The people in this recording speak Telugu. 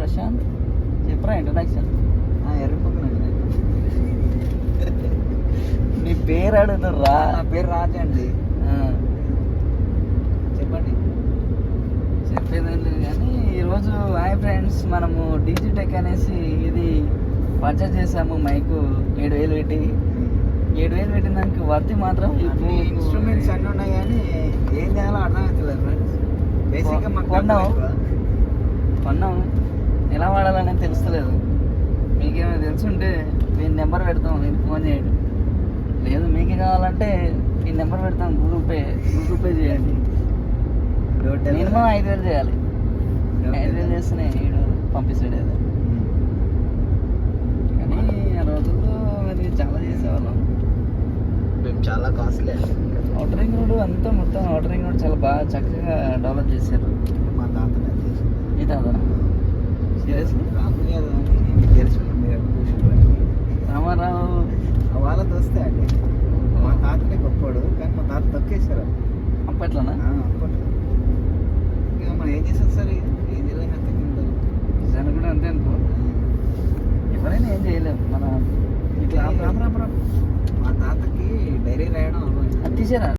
ప్రశాంత్ చెప్పరా ఇంట్రడక్షన్. ఎరుపుకున్నాను. నీ పేరు అడుగుతుర్రా. నా పేరు రాజు అండి. చెప్పండి. చెప్పేది ఏం లేదు కానీ ఈరోజు హాయ్ ఫ్రెండ్స్, మనము డిజిటెక్ అనేసి ఇది పర్చేస్ చేసాము. మైకు 7,000 పెట్టి 7,000 పెట్టిన దానికి వర్తి మాత్రం అన్ని ఇన్స్ట్రుమెంట్స్ అన్నీ ఉన్నాయి కానీ ఏం చేయాలో అర్థం అవుతలేదు ఫ్రెండ్స్. బేసిక్గా కొన్నాం, ఎలా వాడాలనేది తెలుస్తలేదు. మీకేమైనా తెలుసుంటే మీ నెంబర్ పెడతాం, మీరు ఫోన్ చేయండి. లేదు మీకే కావాలంటే ఈ నెంబర్ పెడతాం, గూగుల్ పే చేయండి. మినిమం 5,000 చేయాలి. 5,000 చేస్తేనే వీడు పంపిస్తాడు ఏదో. కానీ ఆ రోజుల్లో అది చాలా చేసేవాళ్ళం. మేము చాలా కాస్ట్లీ. అవుటర్ రింగ్ రోడ్ అంతా మొత్తం అవుటర్ రింగ్ రోడ్ చాలా బాగా చక్కగా డెవలప్ చేశారు. మా తాత ఈ తాత సీరియస్లీ తెలుసు. రామారావు వాళ్ళ దోస్తే అండి. మా తాతనే గొప్పడు కానీ మా తాత తొక్కేశారు అప్పట్లోనా. అప్పట్లో ఇక మనం ఏం చేస్తాం సార్, ఏం చేయలేక నిజాన్ని కూడా అంతే అనుకో, ఎవరైనా ఏం చేయలేము. మన ఇట్లా మా తాతకి డైరీ రాయడం అది తీసారా